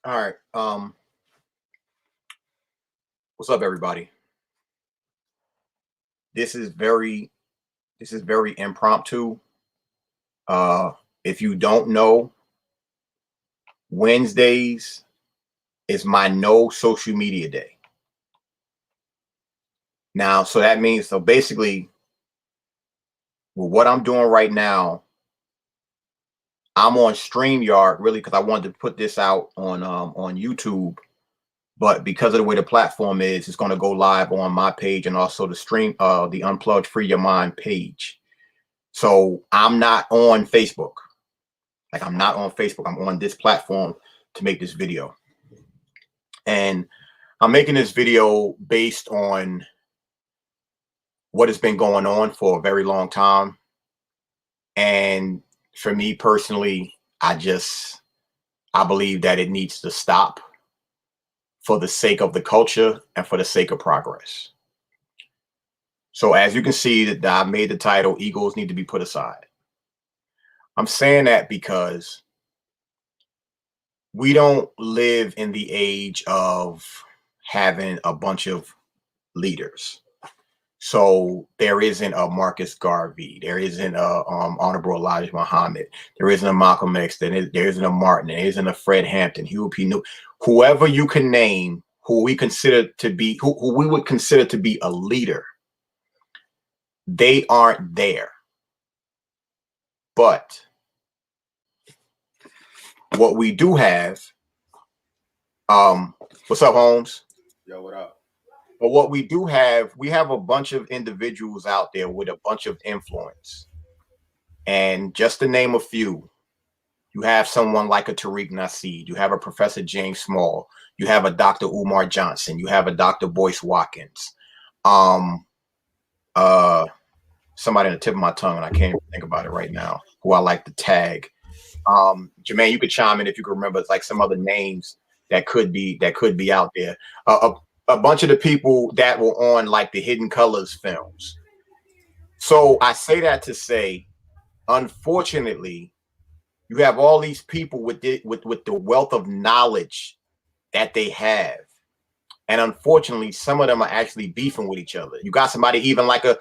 All right. What's up, everybody? This is very impromptu. Uh, if you don't know, Wednesdays is my no social media day. Now, so that means basically, what I'm doing right now, I'm on StreamYard really because I wanted to put this out on YouTube, but because of the way the platform is, it's going to go live on my page and also the Unplugged Free Your Mind page. So I'm not on Facebook. Like I'm not on Facebook. I'm on this platform to make this video. And I'm making this video based on what has been going on for a very long time. And for me personally, I believe that it needs to stop for the sake of the culture and for the sake of progress. So as you can see that I made the title, Egos Need to Be Put Aside. I'm saying that because we don't live in the age of having a bunch of leaders. So there isn't a Marcus Garvey, there isn't a Honorable Elijah Muhammad, there isn't a Malcolm X, there isn't a Martin, there isn't a Fred Hampton, Huey P. Newton, whoever you can name, who we would consider to be a leader. They aren't there. But what we do have, what's up, Holmes? Yo, what up? But what we have a bunch of individuals out there with a bunch of influence. And just to name a few, you have someone like a Tariq Nasheed, you have a Professor James Small, you have a Dr. Umar Johnson, you have a Dr. Boyce Watkins, somebody on the tip of my tongue, and I can't even think about it right now, who I like to tag. Jermaine, you could chime in if you can remember. It's like some other names that could be out there. A bunch of the people that were on like the Hidden Colors films. So I say that to say, unfortunately, you have all these people with the wealth of knowledge that they have. And unfortunately, some of them are actually beefing with each other. You got somebody even like of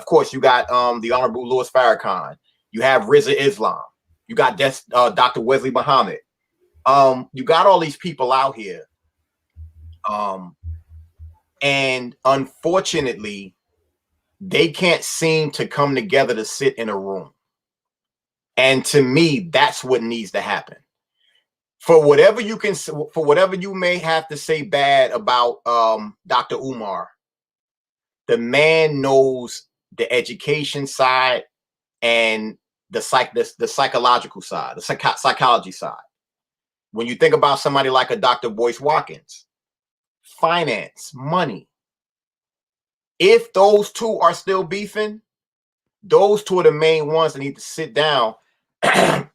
course, you got the Honorable Louis Farrakhan. You have Rizza Islam. You got Dr. Wesley Muhammad. You got all these people out here. And unfortunately, they can't seem to come together to sit in a room. And to me, that's what needs to happen. For whatever you may have to say bad about Dr. Umar, the man knows the education side and the psychological side, the psychology side. When you think about somebody like a Dr. Boyce Watkins, finance, money. If those two are still beefing, those two are the main ones that need to sit down. They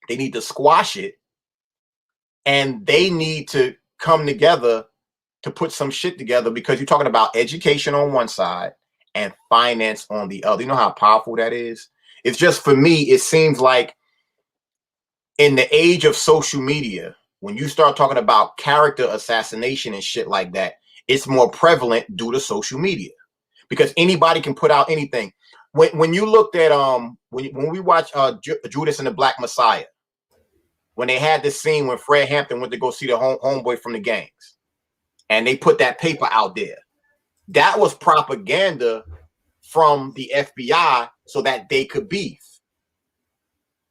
need to squash it, and they need to come together to put some shit together, because you're talking about education on one side and finance on the other. You know how powerful that is? It's just, for me, it seems like in the age of social media, when you start talking about character assassination and shit like that, it's more prevalent due to social media, because anybody can put out anything. When you looked at when we watched Judas and the Black Messiah, when they had this scene when Fred Hampton went to go see the homeboy from the gangs, and they put that paper out there, that was propaganda from the FBI so that they could beef.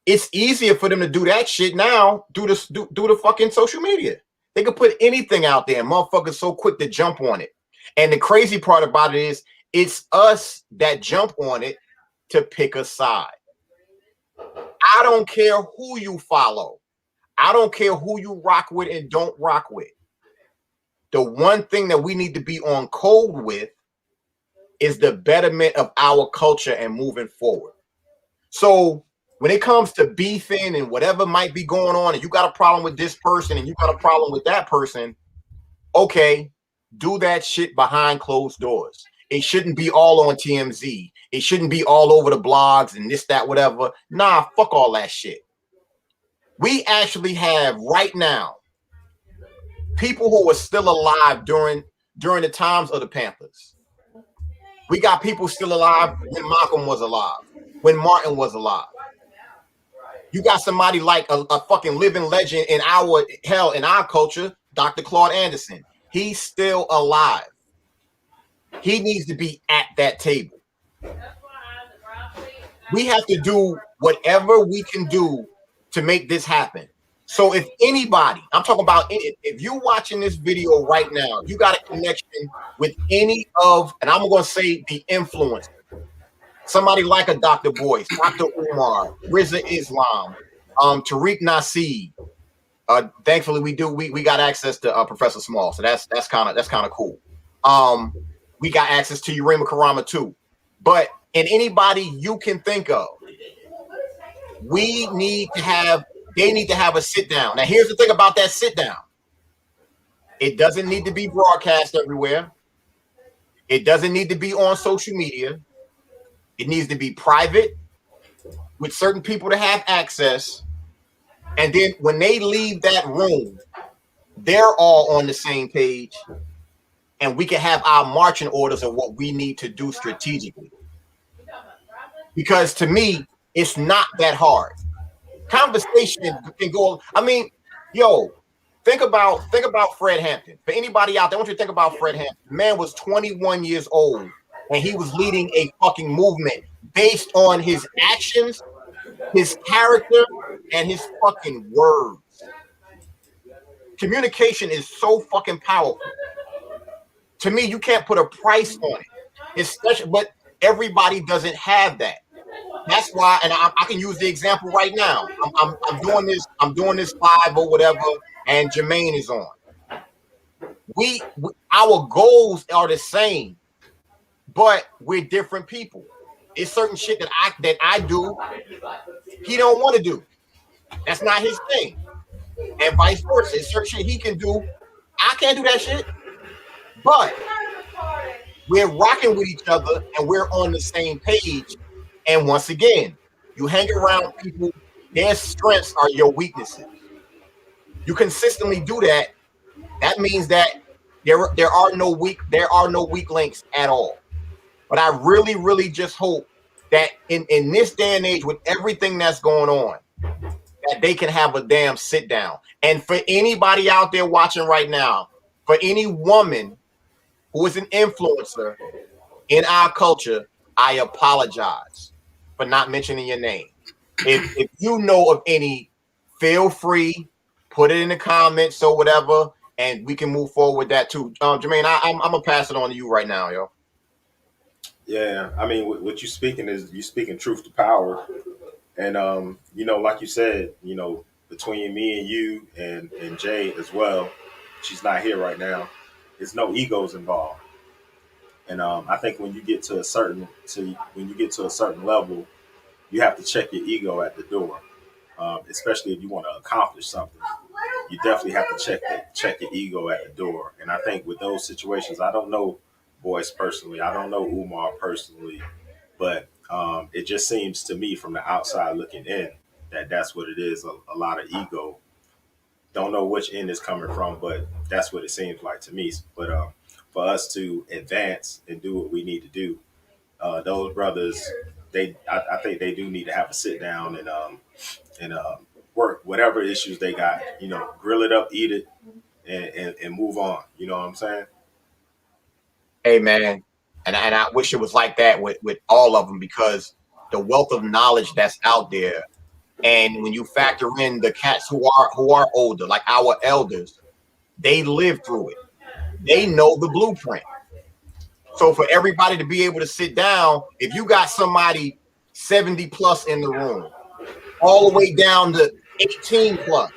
It's easier for them to do that shit now due to fucking social media. They could put anything out there, and motherfuckers so quick to jump on it. And the crazy part about it is, it's us that jump on it to pick a side. I don't care who you follow. I don't care who you rock with and don't rock with. The one thing that we need to be on code with is the betterment of our culture and moving forward. So when it comes to beefing and whatever might be going on, and you got a problem with this person and you got a problem with that person, okay, do that shit behind closed doors. It shouldn't be all on TMZ. It shouldn't be all over the blogs and this, that, whatever. Nah, fuck all that shit. We actually have right now people who are still alive during the times of the Panthers. We got people still alive when Malcolm was alive, when Martin was alive. You got somebody like a fucking living legend in our culture, Dr. Claude Anderson. He's still alive. He needs to be at that table. We have to do whatever we can do to make this happen. So if anybody, I'm talking about, if you're watching this video right now, you got a connection with any of, and I'm going to say the influence, somebody like a Dr. Boyce, Dr. Umar, Rizza Islam, Tariq Nasir. Thankfully, we got access to Professor Small, so that's kind of cool. We got access to Urema Karama too, but and anybody you can think of, they need to have a sit down. Now, here's the thing about that sit down. It doesn't need to be broadcast everywhere. It doesn't need to be on social media. It needs to be private with certain people to have access. And then when they leave that room, they're all on the same page. And we can have our marching orders of what we need to do strategically. Because to me, it's not that hard. Conversation can go. I mean, think about Fred Hampton. For anybody out there, I want you to think about Fred Hampton. The man was 21 years old, and he was leading a fucking movement based on his actions, his character, and his fucking words. Communication is so fucking powerful. To me, you can't put a price on it. Especially, but everybody doesn't have that. That's why, and I can use the example right now. I'm doing this live or whatever, and Jermaine is on. Our goals are the same, but we're different people. It's certain shit that I do, he don't want to do. That's not his thing, and vice versa. It's certain shit he can do, I can't do that shit. But we're rocking with each other, and we're on the same page. And once again, you hang around people, their strengths are your weaknesses. You consistently do that. That means that there are no weak links at all. But I really, really just hope that in this day and age, with everything that's going on, that they can have a damn sit down. And for anybody out there watching right now, for any woman who is an influencer in our culture, I apologize for not mentioning your name. If you know of any, feel free, put it in the comments or whatever, and we can move forward with that too. Jermaine, I'm gonna pass it on to you right now, yo. Yeah, I mean, what you speaking is you speaking truth to power, and like you said, between me and you and Jay as well, she's not here right now. There's no egos involved, and I think when you get to a certain level, you have to check your ego at the door, especially if you want to accomplish something. You definitely have to check your ego at the door. And I think with those situations, I don't know Boyce personally, I don't know Umar personally, but it just seems to me from the outside looking in that that's what it is, a lot of ego. Don't know which end is coming from, but that's what it seems like to me. But for us to advance and do what we need to do, those brothers, I think they do need to have a sit down and work whatever issues they got. Grill it up, eat it, and move on. You know what I'm saying? Hey man, and I wish it was like that with all of them, because the wealth of knowledge that's out there, and when you factor in the cats who are older, like our elders, they lived through it. They know the blueprint. So for everybody to be able to sit down, if you got somebody 70 plus in the room, all the way down to 18 plus,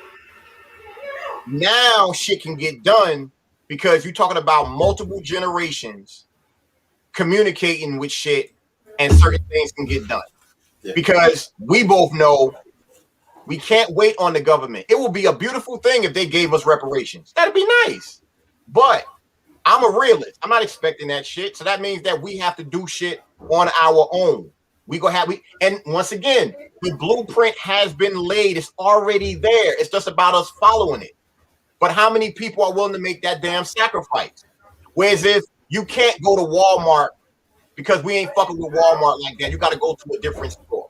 now shit can get done, because you're talking about multiple generations communicating with shit, and certain things can get done. Yeah. Because we both know we can't wait on the government. It will be a beautiful thing if they gave us reparations. That'd be nice. But I'm a realist. I'm not expecting that shit. So that means that we have to do shit on our own. And once again, the blueprint has been laid. It's already there. It's just about us following it. But how many people are willing to make that damn sacrifice? Whereas if you can't go to Walmart because we ain't fucking with Walmart like that, you got to go to a different store.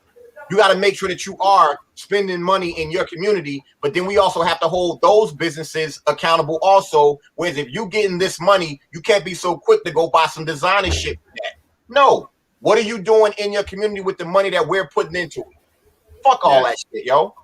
You got to make sure that you are spending money in your community, but then we also have to hold those businesses accountable also. Whereas if you getting this money, you can't be so quick to go buy some designer shit for that. No. What are you doing in your community with the money that we're putting into it? Fuck all that shit, yo.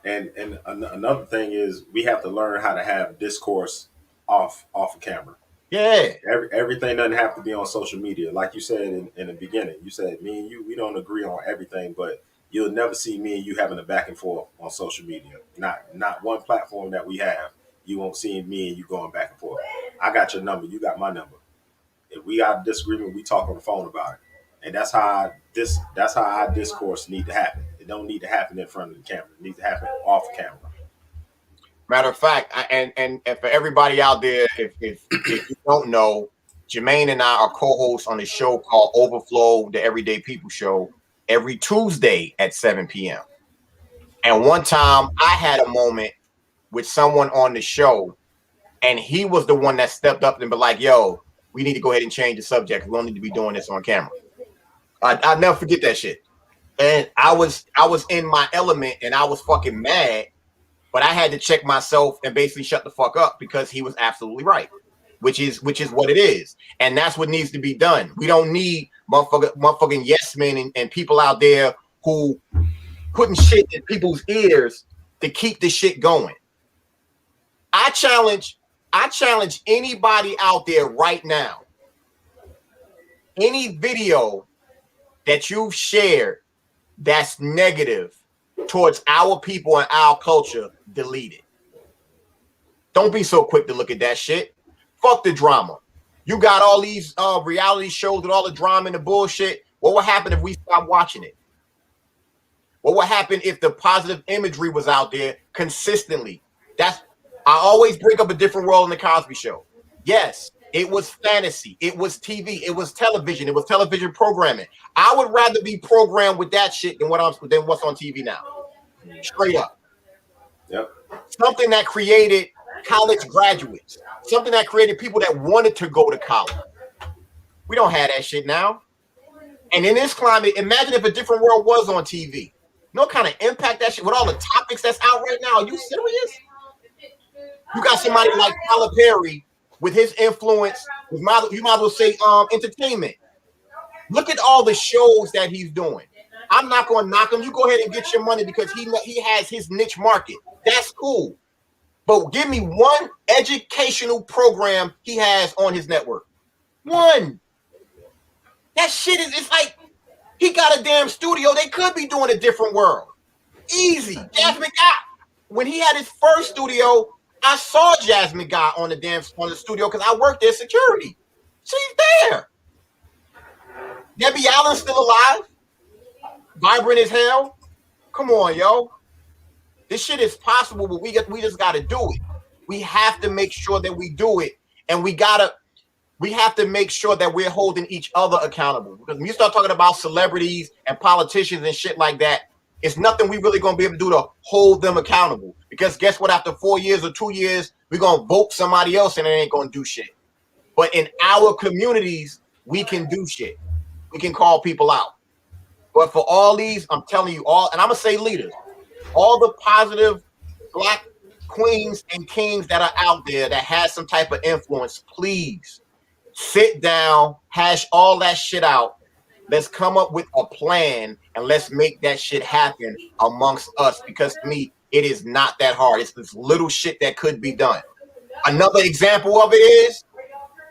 And another thing is we have to learn how to have discourse off of camera. Yeah. Everything doesn't have to be on social media. Like you said in the beginning, you said me and you, we don't agree on everything, but you'll never see me and you having a back and forth on social media. Not one platform that we have, you won't see me and you going back and forth. I got your number, you got my number. If we got a disagreement, we talk on the phone about it. And that's how our discourse need to happen. It don't need to happen in front of the camera. It needs to happen off camera. Matter of fact, and for everybody out there, if you don't know, Jermaine and I are co-hosts on a show called Overflow, the Everyday People Show, every Tuesday at 7 p.m. And one time I had a moment with someone on the show, and he was the one that stepped up and be like, yo, we need to go ahead and change the subject. We don't need to be doing this on camera. I'll never forget that shit. And I was in my element and I was fucking mad, but I had to check myself and basically shut the fuck up because he was absolutely right, which is what it is. And that's what needs to be done. We don't need motherfucking yes men and people out there who putting shit in people's ears to keep the shit going. I challenge anybody out there right now. Any video that you've shared that's negative towards our people and our culture, delete it. Don't be so quick to look at that shit. Fuck the drama. You got all these reality shows with all the drama and the bullshit. What would happen if we stopped watching it? What would happen if the positive imagery was out there consistently? I always bring up A Different World in the Cosby Show. Yes, it was fantasy. It was TV. It was television. It was television programming. I would rather be programmed with that shit than what's on TV now. Straight up. Yep. Something that created college graduates. Something that created people that wanted to go to college. We don't have that shit now. And in this climate, imagine if A Different World was on TV. You know what kind of impact that shit with all the topics that's out right now? Are you serious? You got somebody like Tyler Perry with his influence. You might as well say entertainment. Look at all the shows that he's doing. I'm not going to knock him. You go ahead and get your money because he has his niche market. That's cool. But give me one educational program he has on his network. One. That shit it's like he got a damn studio. They could be doing A Different World. Easy. Jasmine Guy. When he had his first studio, I saw Jasmine Guy on the studio because I worked there security. She's there. Debbie Allen's still alive. Vibrant as hell. Come on, yo. This shit is possible, but we just got to do it. We have to make sure that we do it, and we have to make sure that we're holding each other accountable. Because when you start talking about celebrities and politicians and shit like that, it's nothing we really going to be able to do to hold them accountable. Because guess what? After 4 years or 2 years, we're going to vote somebody else and it ain't going to do shit. But in our communities, we can do shit. We can call people out. But for all these, I'm telling you all, and I'm going to say leaders, all the positive Black queens and kings that are out there that has some type of influence, please sit down, hash all that shit out. Let's come up with a plan and let's make that shit happen amongst us. Because to me, it is not that hard. It's this little shit that could be done. Another example of it is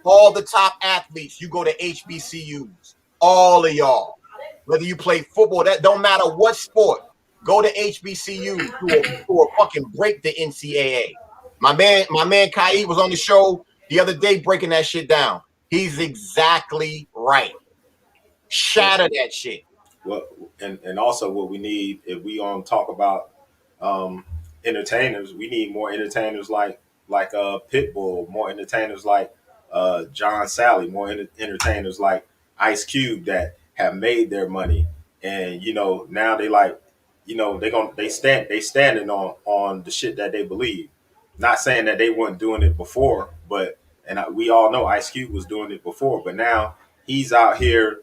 all the top athletes. You go to HBCUs, all of y'all, whether you play football, that don't matter what sport, go to HBCUs who fucking break the NCAA. My man Kai was on the show the other day breaking that shit down. He's exactly right. Shatter that shit. Well, and also what we need, if we talk about entertainers, we need more entertainers like Pitbull, more entertainers like John Sally, more entertainers like Ice Cube that have made their money and you know now they like, you know, they standing on the shit that they believe. Not saying that they weren't doing it before, but we all know Ice Cube was doing it before, but now he's out here.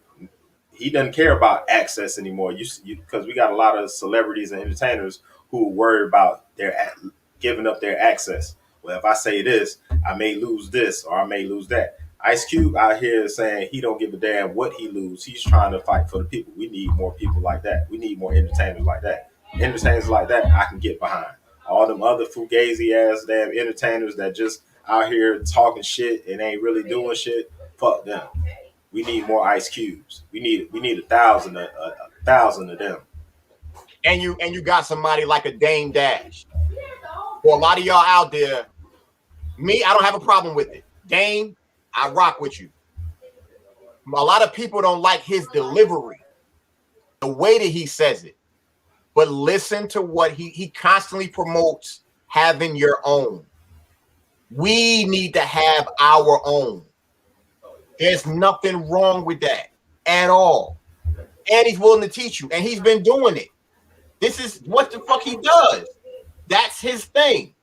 He doesn't care about access anymore. Because we got a lot of celebrities and entertainers who worry about giving up their access. Well, if I say this, I may lose this or I may lose that. Ice Cube out here saying he don't give a damn what he lose. He's trying to fight for the people. We need more people like that. We need more entertainers like that. Entertainers like that I can get behind. All them other fugazi ass damn entertainers that just out here talking shit and ain't really doing shit. Fuck them. We need more Ice Cubes. We need 1,000 of them. And you got somebody like a Dame Dash. For a lot of y'all out there, me, I don't have a problem with it. Dame, I rock with you. A lot of people don't like his delivery, the way that he says it. But listen to what he constantly promotes having your own. We need to have our own. There's nothing wrong with that at all. And he's willing to teach you. And he's been doing it. This is what the fuck he does. That's his thing.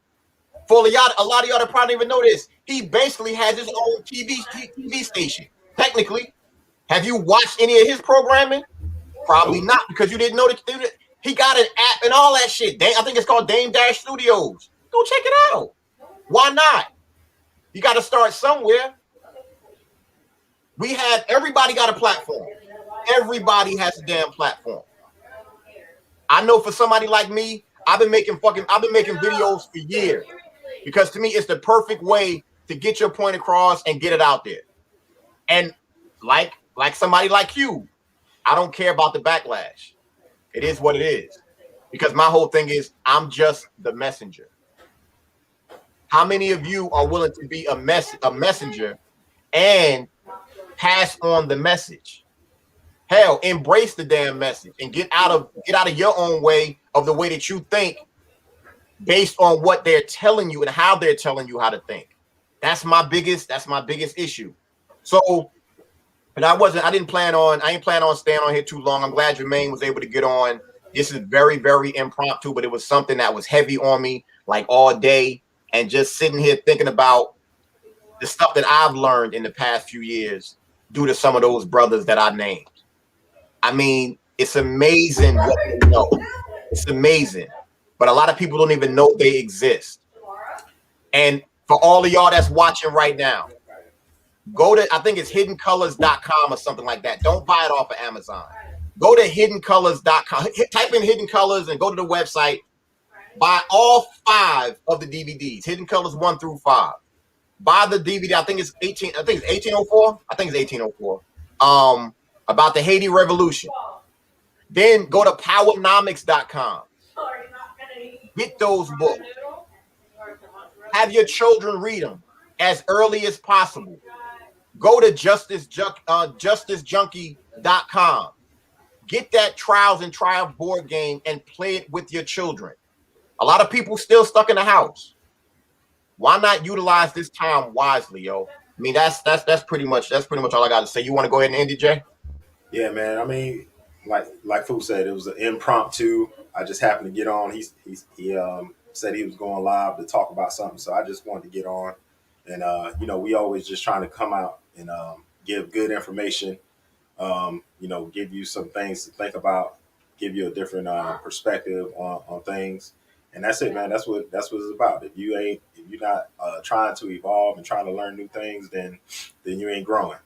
For a lot of y'all that probably even know this, he basically has his own TV station. Technically, have you watched any of his programming? Probably not, because you didn't know that he got an app and all that shit. I think it's called Dame Dash Studios. Go check it out. Why not? You got to start somewhere. Everybody got a platform. Everybody has a damn platform. I know for somebody like me, I've been making videos for years, because to me it's the perfect way to get your point across and get it out there. And like somebody like you, I don't care about the backlash. It is what it is, because my whole thing is I'm just the messenger. How many of you are willing to be a messenger and pass on the message? Hell, embrace the damn message and get out of your own way of the way that you think, based on what they're telling you and how they're telling you how to think. That's my biggest issue. So, but I ain't plan on staying on here too long. I'm glad Jermaine was able to get on. This is very, very impromptu, but it was something that was heavy on me like all day, and just sitting here thinking about the stuff that I've learned in the past few years due to some of those brothers that I named. I mean, it's amazing what they know. It's amazing. But a lot of people don't even know they exist. And for all of y'all that's watching right now, go to, I think it's hiddencolors.com or something like that. Don't buy it off of Amazon. Go to hiddencolors.com. Type in Hidden Colors and go to the website. Buy all 5 of the DVDs, Hidden Colors 1 through 5. Buy the DVD. I think it's 1804. I think it's 1804. About the Haiti Revolution. Then go to powernomics.com. Get those books. Have your children read them as early as possible. Go to justicejunkie.com. Get that Trials and Triumph board game and play it with your children. A lot of people still stuck in the house. Why not utilize this time wisely, yo? I mean, that's pretty much all I got to say. You want to go ahead and end it, Jay? Yeah, man. I mean, like Fu said, it was an impromptu. I just happened to get on. He said he was going live to talk about something, so I just wanted to get on. And you know, we always just trying to come out and give good information. You know, give you some things to think about, give you a different perspective on things. And that's it, man. That's what it's about. If you're not trying to evolve and trying to learn new things, then you ain't growing.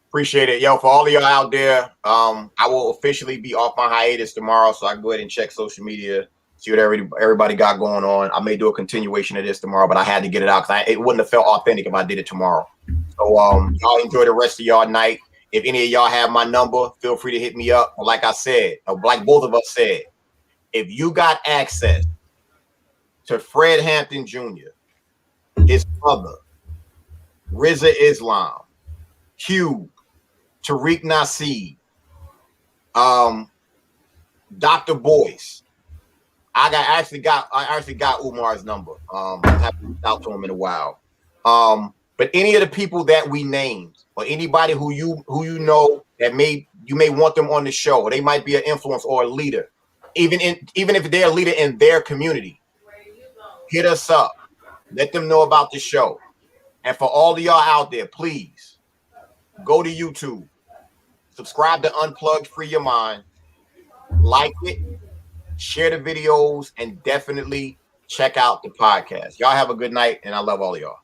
Appreciate it, yo. For all of y'all out there, I will officially be off my hiatus tomorrow, so I can go ahead and check social media, see what everybody got going on. I may do a continuation of this tomorrow, but I had to get it out because it wouldn't have felt authentic if I did it tomorrow. So y'all enjoy the rest of y'all night. If any of y'all have my number, feel free to hit me up. Like I said, like both of us said, if you got access to Fred Hampton Jr., his mother, Rizza Islam, Cube, Tariq Nasib, Dr. Boyce. I actually got Umar's number. I haven't reached out to him in a while. But any of the people that we named, or anybody who you know that may you may want them on the show, or they might be an influence or a leader, even if they're a leader in their community. Hit us up. Let them know about the show. And for all of y'all out there, please go to YouTube, subscribe to Unplugged Free Your Mind, like it, share the videos, and definitely check out the podcast. Y'all have a good night, and I love all of y'all.